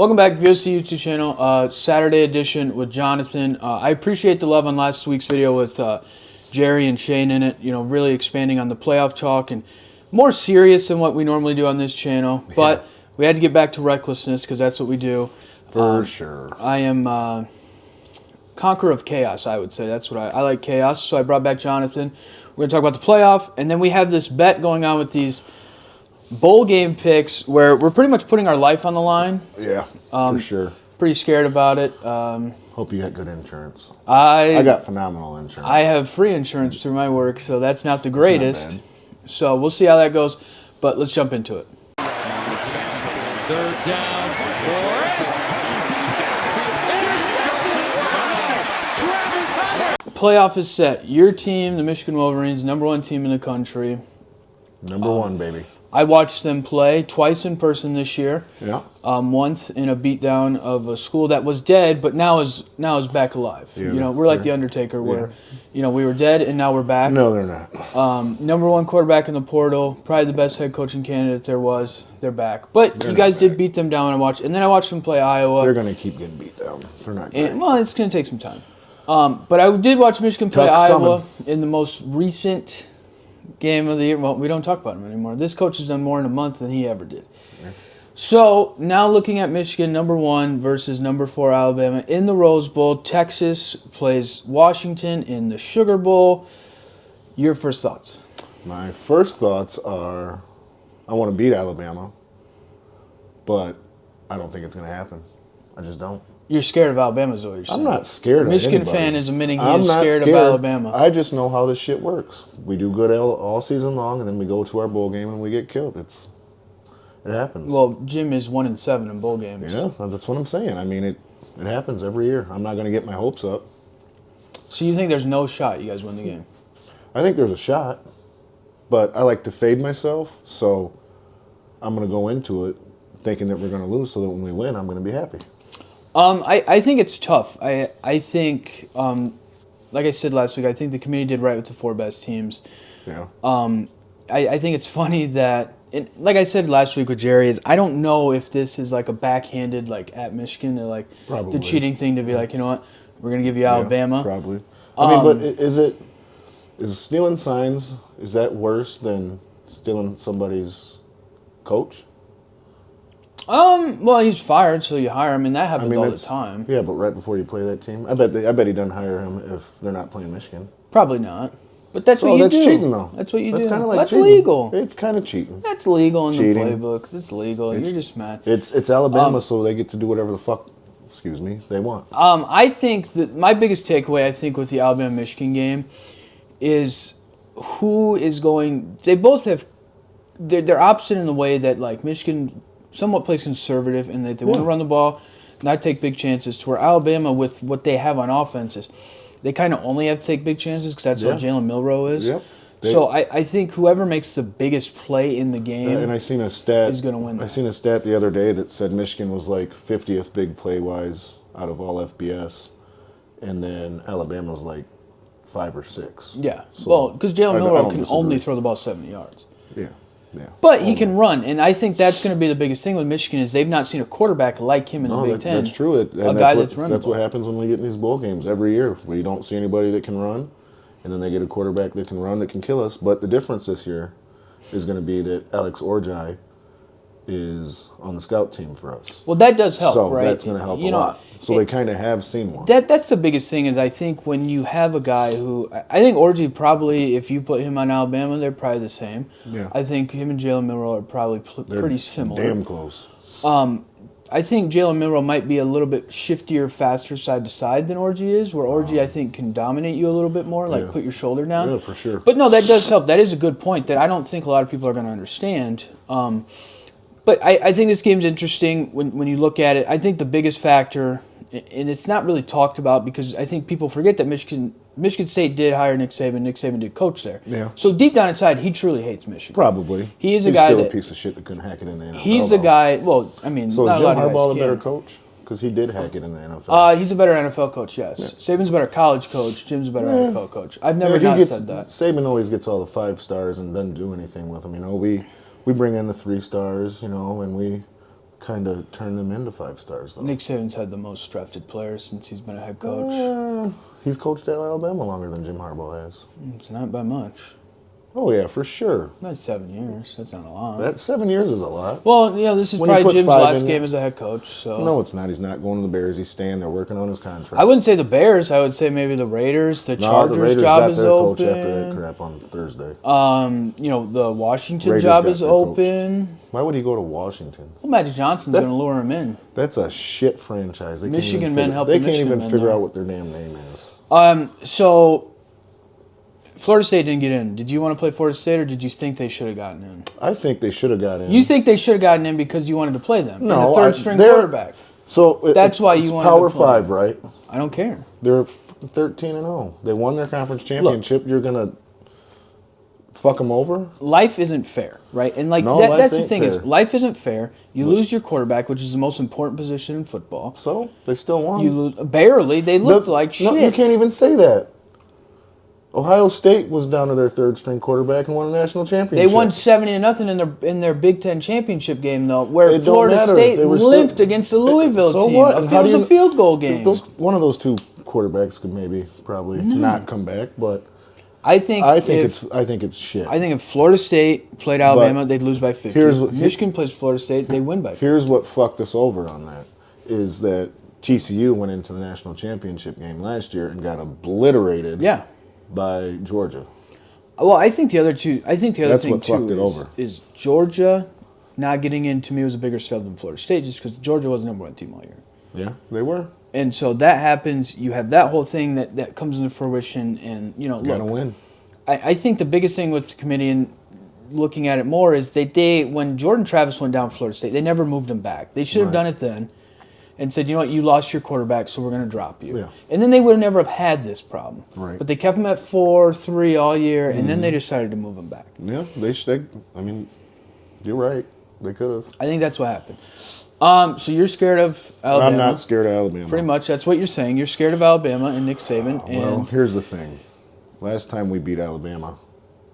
Welcome back to V.O.C. YouTube channel, Saturday edition with Jonathan. I appreciate the love on last week's video with Jerry and Shane in it, really expanding on the playoff talk and more serious than what we normally do on this channel. Yeah. But we had to get back to recklessness because that's what we do. For sure. I am conqueror of chaos, I would say. That's what I like chaos, so I brought back Jonathan. We're going to talk about the playoff, and then we have this bet going on with these bowl game picks where we're pretty much putting our life on the line. Yeah, for sure. Pretty scared about it. Hope you got good insurance. I got phenomenal insurance. I have free insurance through my work, so that's not the greatest. So we'll see how that goes, but let's jump into it. Third down for Playoff is set. Your team, the Michigan Wolverines, #1 team in the country. Number one, baby. I watched them play twice in person this year. Yeah. Once in a beatdown of a school that was dead, but now is back alive. Yeah, we're like the Undertaker, where we were dead and now we're back. No, they're not. #1 quarterback in the portal, probably the best head coaching candidate there was. They're back, but you guys did beat them down. And then I watched them play Iowa. They're gonna keep getting beat down. They're not great. Well, it's gonna take some time. But I did watch Michigan play Iowa in the most recent game of the year. Well, we don't talk about him anymore. This coach has done more in a month than he ever did. Yeah. So now looking at Michigan, #1 versus #4 Alabama in the Rose Bowl. Texas plays Washington in the Sugar Bowl. Your first thoughts? My first thoughts are, I want to beat Alabama, but I don't think it's going to happen. I just don't. You're scared of Alabama, is what you're saying. I'm not scared of Michigan anybody. fan is admitting he is scared of Alabama. I just know how this shit works. We do good all season long, and then we go to our bowl game and we get killed. It happens. Well, Jim is 1-7 in bowl games. Yeah, that's what I'm saying. I mean, it happens every year. I'm not going to get my hopes up. So you think there's no shot you guys win the game? I think there's a shot, but I like to fade myself, so I'm going to go into it thinking that we're going to lose so that when we win, I'm going to be happy. I think it's tough. I think, like I said last week, I think the committee did right with the 4 best teams. Yeah. I think it's funny that, like I said last week with Jerry, is I don't know if this is like a backhanded, like at Michigan, or like Probably. the cheating thing to be like, you know what, we're going to give you Alabama. Yeah, probably. I mean, but is stealing signs, is that worse than stealing somebody's coach? Well, he's fired, so you hire him, and that happens all the time. Yeah, but right before you play that team, I bet he doesn't hire him if they're not playing Michigan. Probably not. But that's what you do. That's cheating, though. That's what you do. That's kind of like that's cheating. legal. It's kind of cheating. That's legal in Cheating. the playbooks. It's legal. You're just mad. It's Alabama, so they get to do whatever the fuck, they want. I think that my biggest takeaway, with the Alabama-Michigan game is who is going. They both have. They're opposite in the way that like Michigan somewhat plays conservative and they want to run the ball, not take big chances. To where Alabama, with what they have on offenses, they kind of only have to take big chances because that's how Jalen Milroe is. Yep. So I think whoever makes the biggest play in the game and I seen a stat is going to win that. I seen a stat the other day that said Michigan was like 50th big play-wise out of all FBS, and then Alabama was like 5 or 6. Yeah. So well, because Jalen Milroe can disagree. only throw the ball 70 yards. Yeah. Yeah. But he can run, and I think that's going to be the biggest thing with Michigan is they've not seen a quarterback like him in the Big Ten. That's true. That's what happens when we get in these bowl games every year. We don't see anybody that can run, and then they get a quarterback that can run that can kill us. But the difference this year is going to be that Alex Orjai is on the scout team for us. Well, that does help, so right? That's going to help a lot. So they kind of have seen one. That's the biggest thing is I think when you have a guy who I think Orji probably, if you put him on Alabama, they're probably the same. Yeah. I think him and Jalen Milroe are probably pretty similar. Damn close. I think Jalen Milroe might be a little bit shiftier, faster side to side than Orji is, where Orji I think can dominate you a little bit more, like put your shoulder down. Yeah, for sure. But no, that does help. That is a good point that I don't think a lot of people are going to understand. But I think this game's interesting when you look at it. I think the biggest factor, and it's not really talked about because I think people forget that Michigan State did hire Nick Saban. Nick Saban did coach there. Yeah. So deep down inside, he truly hates Michigan. Probably. He's still a piece of shit that couldn't hack it in the NFL. He's a guy. Well, I mean, so not is a lot Jim of guys Harbaugh a can. better coach? Because he did hack it in the NFL. He's a better NFL coach. Yes. Yeah. Saban's a better college coach. Jim's a better NFL coach. I've never said that. Saban always gets all the 5 stars and doesn't do anything with them. We bring in the 3 stars. And kind of turn them into 5 stars, though. Nick Saban's had the most drafted players since he's been a head coach. He's coached at Alabama longer than Jim Harbaugh has. It's not by much. Oh, yeah, for sure. That's 7 years. That's not a lot. That 7 years is a lot. Well, this is probably Jim's last game as a head coach. So no, it's not. He's not going to the Bears. He's staying there working on his contract. I wouldn't say the Bears. I would say maybe the Raiders. The Chargers the Raiders job got is their open. coach after that crap on Thursday. The Washington Raiders job got is their open. Why would he go to Washington? Well, Magic Johnson's going to lure him in. That's a shit franchise. Michigan men help. They can't even figure out what their damn name is. So Florida State didn't get in. Did you want to play Florida State, or did you think they should have gotten in? I think they should have got in. You think they should have gotten in because you wanted to play them? No, and the third-string quarterback. So that's why you wanted Power to play. 5, right? I don't care. They're 13-0. They won their conference championship. You're gonna fuck them over? Life isn't fair, right? And that's the thing is, life isn't fair. You lose your quarterback, which is the most important position in football. So they still won. You lose barely. They looked like shit. No, you can't even say that. Ohio State was down to their third-string quarterback and won a national championship. They won 70-0 in their Big Ten championship game, though, where It don't Florida matter. State They were limped still- against the Louisville So team. what? It was a field goal game. One of those two quarterbacks could probably not come back, but I think it's shit. I think if Florida State played Alabama, they'd lose by 50. Michigan plays Florida State, they win by 50. Here's what fucked us over on that, is that TCU went into the national championship game last year and got obliterated by Georgia. Well, I think the other thing That's what too fucked it over. is Georgia not getting in, to me, was a bigger snub than Florida State, just because Georgia was the number 1 team all year. Yeah, they were. And so that happens. You have that whole thing that comes into fruition, and Gotta win. I think the biggest thing with the committee and looking at it more is they when Jordan Travis went down Florida State, they never moved him back. They should have done it then, and said, you know what, you lost your quarterback, so we're going to drop you. Yeah. And then they would have never have had this problem. Right. But they kept him at 4-3 all year, and then they decided to move him back. Yeah, I mean, you're right. They could have. I think that's what happened. So you're scared of Alabama. I'm not scared of Alabama. Pretty much, that's what you're saying. You're scared of Alabama and Nick Saban. Well, here's the thing. Last time we beat Alabama,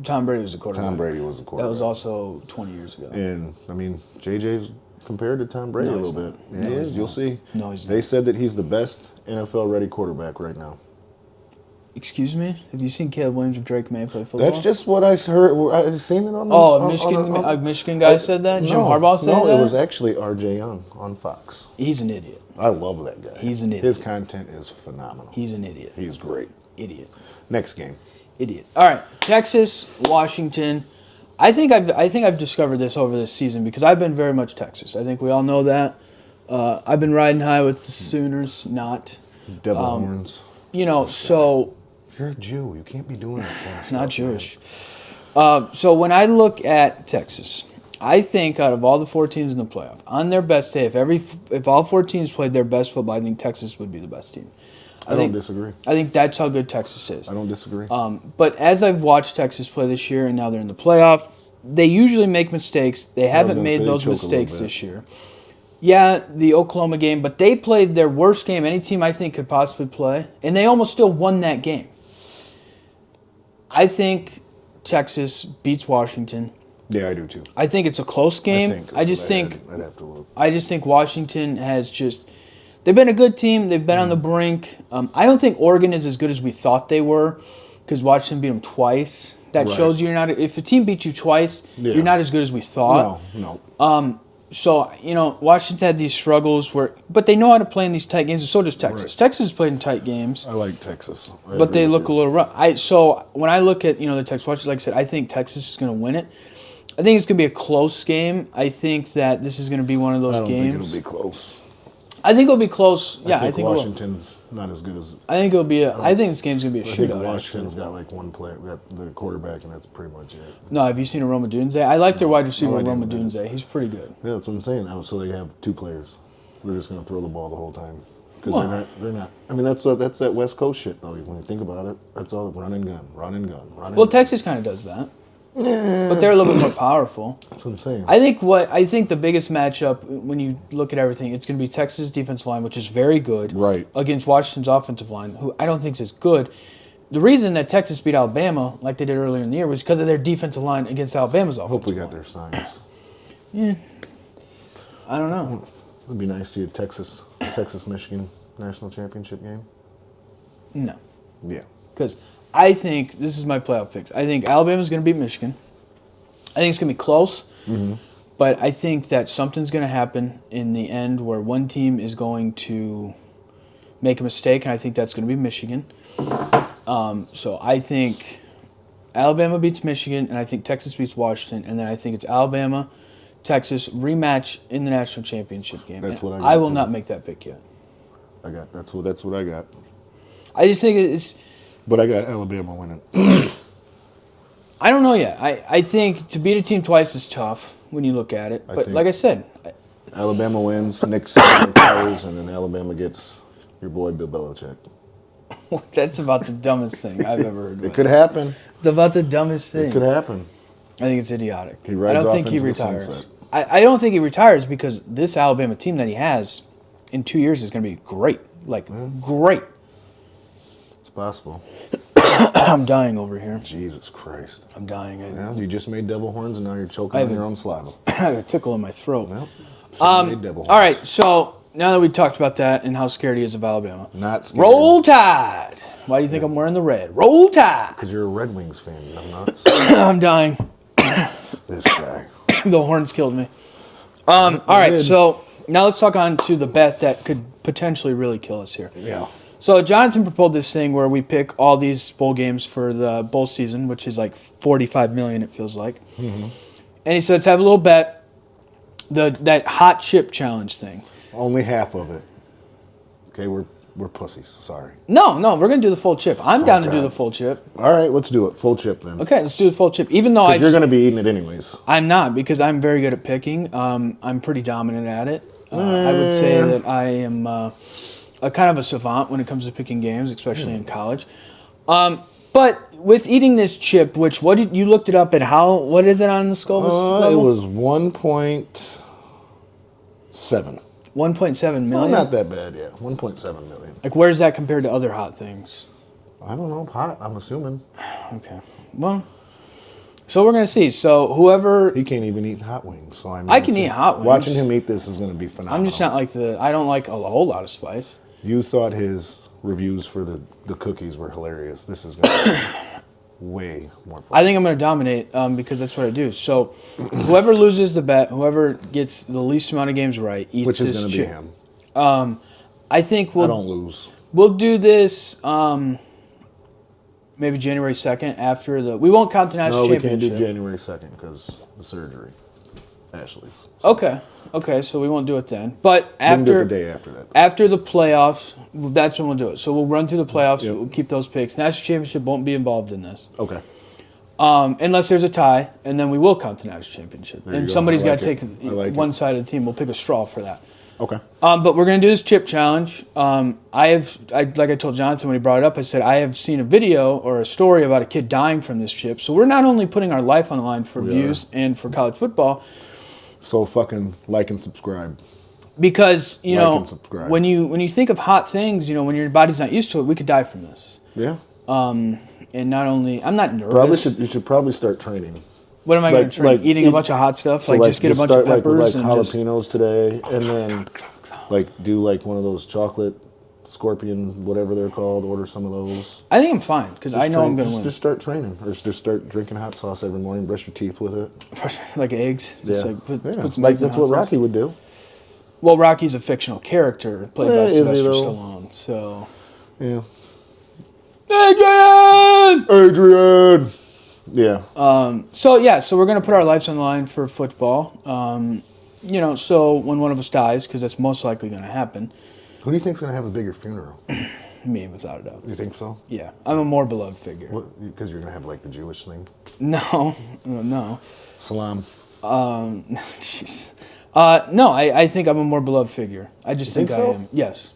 Tom Brady was the quarterback. Tom Brady was the quarterback. That was also 20 years ago. And, I mean, JJ's compared to Tom Brady a little bit. Yeah, he is. You'll see. No, he's not. They said that he's the best NFL-ready quarterback right now. Excuse me? Have you seen Caleb Williams or Drake May play football? That's just what I heard. I've seen it on the... a Michigan guy said that? Jim Harbaugh said that? No, it was actually R.J. Young on Fox. He's an idiot. I love that guy. He's an idiot. His content is phenomenal. He's an idiot. He's great. Idiot. Next game. Idiot. All right, Texas, Washington. I think I've discovered this over this season because I've been very much Texas. I think we all know that. I've been riding high with the Sooners, not Devil horns. So you're a Jew. You can't be doing that kind of stuff. Not Jewish. So when I look at Texas, I think out of all the 4 teams in the playoff, on their best day, if all 4 teams played their best football, I think Texas would be the best team. I don't disagree. I think that's how good Texas is. I don't disagree. But as I've watched Texas play this year, and now they're in the playoff, they usually make mistakes. They haven't made those mistakes this year. Yeah, the Oklahoma game, but they played their worst game any team I think could possibly play, and they almost still won that game. I think Texas beats Washington. Yeah, I do too. I think it's a close game. I'd have to look. I just think Washington has just... They've been a good team. They've been on the brink. I don't think Oregon is as good as we thought they were because Washington beat them twice. That shows you're not... If a team beats you twice, you're not as good as we thought. No. So, Washington had these struggles but they know how to play in these tight games, and so does Texas. Right. Texas has played in tight games. I like Texas. But they look a little rough. So when I look at, the Texas Washington, like I said, I think Texas is going to win it. I think it's going to be a close game. I think that this is going to be one of those games. I don't think it'll be close. I think it'll be close. Yeah, I think Washington's not as good as... I think it'll be I think this game's going to be a shootout. I think Washington's got like one player, got the quarterback, and that's pretty much it. No, have you seen Roma Dunze? I like their wide receiver, Roma Dunze. He's pretty good. Yeah, that's what I'm saying. So they have 2 players. They're just going to throw the ball the whole time. Because they're not. I mean, that's that West Coast shit, though, when you think about it. That's all run and gun. Well, Texas kind of does that. Yeah. But they're a little bit more powerful. That's what I'm saying. I think the biggest matchup when you look at everything, it's going to be Texas' defensive line, which is very good, against Washington's offensive line, who I don't think is as good. The reason that Texas beat Alabama, like they did earlier in the year, was because of their defensive line against Alabama's offensive line. Hope we got their signs. Yeah. I don't know. It'd be nice to see a Texas-Michigan national championship game. No. Yeah. Because I think, this is my playoff picks, I think Alabama's going to beat Michigan. I think it's going to be close. Mm-hmm. But I think that something's going to happen in the end where one team is going to make a mistake, and I think that's going to be Michigan. So I think Alabama beats Michigan, and I think Texas beats Washington, and then I think it's Alabama, Texas rematch in the national championship game. That's what I will not make that pick yet. That's what I got. I just think it's. But I got Alabama winning. I don't know yet. I think to beat a team twice is tough when you look at it. But like I said, Alabama wins, Nick Saban retires, and then Alabama gets your boy Bill Belichick. That's about the dumbest thing I've ever heard. It could happen. It's about the dumbest thing. It could happen. I think it's idiotic. He rides I don't off think he into the retires. sunset. I don't think he retires because this Alabama team that he has in 2 years is going to be great. Great. It's possible. I'm dying over here. Jesus Christ. I'm dying. Well, you just made devil horns and now you're choking on your own saliva. I have a tickle in my throat. Well, made devil horns. All right, so now that we talked about that and how scared he is of Alabama. Not scared. Roll Tide. Why do you think I'm wearing the red? Roll Tide. Because you're a Red Wings fan, you know nuts. I'm dying. This guy. The horns killed me. All right, so now let's talk on to the bet that could potentially really kill us here. Yeah. So Jonathan proposed this thing where we pick all these bowl games for the bowl season, which is like $45 million, it feels like. Mm-hmm. And he said, let's have a little bet, that hot chip challenge thing. Only half of it. Okay, we're pussies. Sorry. No, we're going to do the full chip. I'm down to do the full chip. All right, let's do it. Full chip then. Okay, let's do the full chip. Even though you're going to be eating it anyways. I'm not, because I'm very good at picking. I'm pretty dominant at it. I would say that I am a kind of a savant when it comes to picking games, especially in college. But with eating this chip, which you looked it up at what is it on the Scoville level? It was 1.7. 1.7 million? So not that bad, yeah. 1.7 million. Like, where's that compared to other hot things? I don't know. Hot, I'm assuming. Okay. Well, so we're going to see. So whoever... He can't even eat hot wings. So I can eat hot wings. Watching him eat this is going to be phenomenal. I'm just not I don't like a whole lot of spice. You thought his reviews for the cookies were hilarious. This is going to be way more fun. I think I'm going to dominate because that's what I do. So whoever loses the bet, whoever gets the least amount of games right, eats this chip. Which is going to be him. I think I don't lose. We'll do this maybe January 2nd after the... We won't count the national championship. No, we can't do January 2nd because the surgery. Ashley's. So. Okay, so we won't do it then. But after... We can do it the day after that. After the playoffs, that's when we'll do it. So we'll run through the playoffs. Yep. We'll keep those picks. National championship won't be involved in this. Okay. Unless there's a tie, and then we will count the national championship. And somebody's got to take one side of the team. We'll pick a straw for that. Okay. But we're going to do this chip challenge. Like I told Jonathan when he brought it up, I said, I have seen a video or a story about a kid dying from this chip. So we're not only putting our life on the line for views and for college football. So fucking like and subscribe. Because, when you think of hot things, when your body's not used to it, we could die from this. Yeah. And not only, I'm not nervous. You should probably start training. What am I going to train? Eating a bunch of hot stuff? So just get a bunch of peppers and jalapenos today, and then do one of those chocolate scorpion, whatever they're called. Order some of those. I think I'm fine because I know I'm going to win. Just start training, or just start drinking hot sauce every morning. Brush your teeth with it. Like eggs. Just put some eggs that's what Rocky would do. Well, Rocky's a fictional character played by Sylvester Stallone. So. Yeah. Adrian. Yeah. So we're gonna put our lives on the line for football. So when one of us dies, because that's most likely gonna happen. Who do you think's gonna have a bigger funeral? Me, without a doubt. You think so? Yeah, I'm a more beloved figure. Because you're gonna have the Jewish thing. No. Salam. Jeez. No, I think I'm a more beloved figure. I just think so? I am. Yes.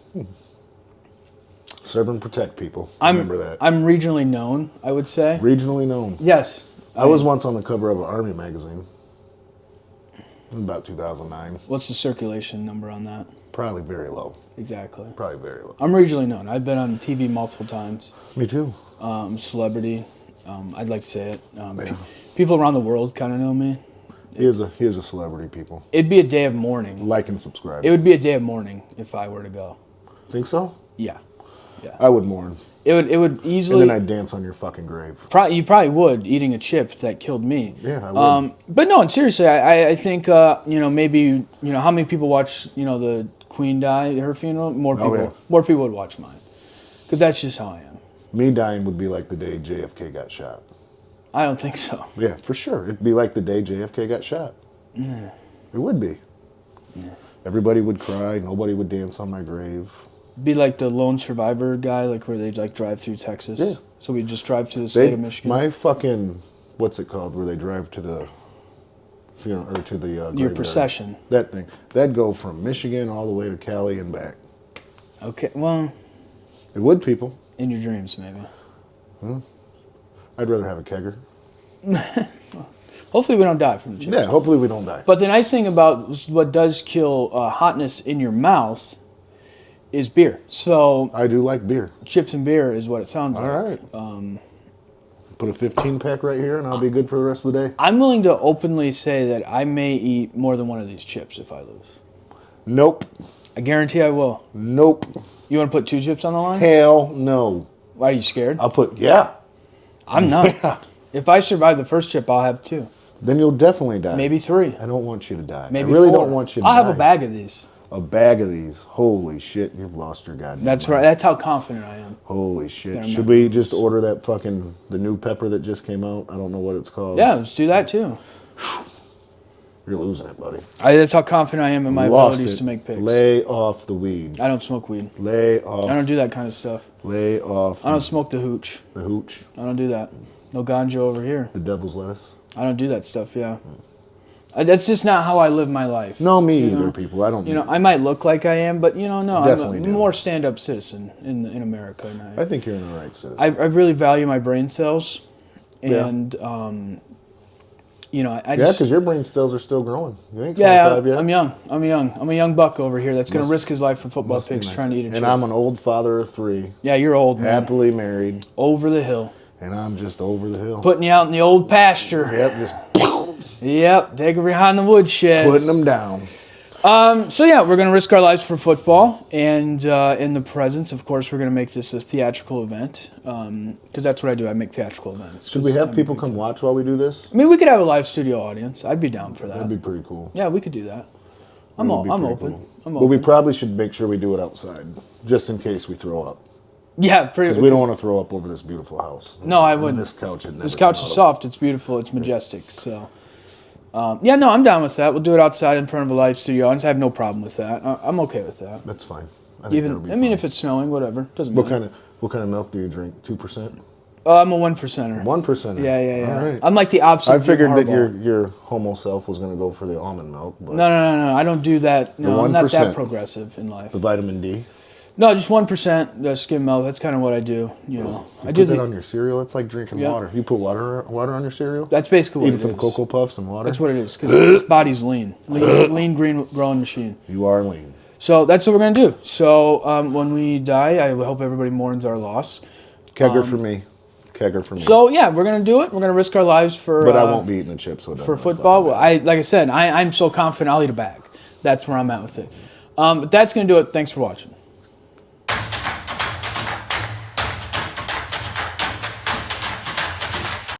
Serve and protect people. Remember that. I'm regionally known, I would say. Regionally known. Yes. I was once on the cover of an Army magazine. In about 2009. What's the circulation number on that? Probably very low. Exactly. Probably very low. I'm regionally known. I've been on TV multiple times. Me too. Celebrity. I'd like to say it. People around the world kind of know me. He is a celebrity, people. It'd be a day of mourning. Like and subscribe. It would be a day of mourning if I were to go. Think so? Yeah. I would mourn. It would easily. And then I'd dance on your fucking grave. You probably would, eating a chip that killed me. Yeah, I would. But no, and seriously, I think maybe how many people watch the Queen die, her funeral? More people. More people would watch mine, because that's just how I am. Me dying would be like the day JFK got shot. I don't think so. Yeah, for sure. It'd be like the day JFK got shot. Yeah. It would be. Yeah. Everybody would cry. Nobody would dance on my grave. Be like the lone survivor guy, like where they drive through Texas. Yeah. So we just drive through the state of Michigan. My fucking, what's it called, where they drive to the funeral or to the your graveyard. procession. That thing. That'd go from Michigan all the way to Cali and back. Okay, well. It would, people. In your dreams, maybe. I'd rather have a kegger. Hopefully we don't die from the chip. Yeah, hopefully we don't die. But the nice thing about what does kill hotness in your mouth is beer. So I do like beer. Chips and beer is what it sounds like. All right. Put a 15-pack right here, and I'll be good for the rest of the day. I'm willing to openly say that I may eat more than one of these chips if I lose. Nope. I guarantee I will. Nope. You want to put 2 chips on the line? Hell no. Why, are you scared? I'm not. Yeah. If I survive the first chip, I'll have 2. Then you'll definitely die. Maybe 3. I don't want you to die. Maybe I really 4. don't want you to die. I'll have a bag of these. A bag of these. Holy shit, you've lost your goddamn That's mind. right. That's how confident I am. Holy shit. They're Should we just order that the new pepper that just came out? I don't know what it's called. Yeah, let's do that too. You're losing it, buddy. That's how confident I am in my abilities to make picks. Lay off the weed. I don't smoke weed. Lay off. I don't do that kind of stuff. Lay off. I don't smoke the hooch. The hooch. I don't do that. No ganja over here. The devil's lettuce. I don't do that stuff, yeah. That's just not how I live my life. No, me either, people. I don't. I might look like I am, but no, Definitely I'm a more stand-up citizen in America. And I think you're an alright citizen. I really value my brain cells, and because your brain cells are still growing. You ain't 25 yet. I'm young. I'm a young buck over here that's going to risk his life for football picks trying to eat a chip. And I'm an old father of 3. Yeah, you're old, man. Happily married. Over the hill. And I'm just over the hill. Putting you out in the old pasture. Yep, just Yep, take it behind the woodshed. putting them down. So yeah, we're going to risk our lives for football, and in the presence, of course, we're going to make this a theatrical event, because that's what I do. I make theatrical events. Should we have people come watch while we do this? I mean, we could have a live studio audience. I'd be down for that. That'd be pretty cool. Yeah, we could do that. I'm open. But we probably should make sure we do it outside, just in case we throw up. Yeah, Because we don't want to throw up over this beautiful house. No, I wouldn't. This couch. This couch is soft. It's beautiful. It's majestic. So, I'm down with that. We'll do it outside in front of a live studio audience. I have no problem with that. I'm okay with that. That's fine. I mean, if it's snowing, whatever. Doesn't matter. What kind of milk do you drink? 2%? I'm a 1%er. 1%er. Yeah. All right. I'm like the opposite. I figured that your homo self was going to go for the almond milk. But No. I don't do that. No, I'm not that 1%. progressive in life. The vitamin D. No, just 1% skim milk. That's kind of what I do. You put that on your cereal. It's like drinking water. You put water on your cereal. That's basically what it is. Eating some Cocoa Puffs and water. That's what it is. Because this body's lean, green growing machine. You are lean. So that's what we're gonna do. So when we die, I hope everybody mourns our loss. Kegger for me. Kegger for me. So yeah, we're gonna do it. We're gonna risk our lives for. But I won't be eating the chips. So for football. Like I said, I'm so confident I'll eat a bag. That's where I'm at with it. But that's gonna do it. Thanks for watching.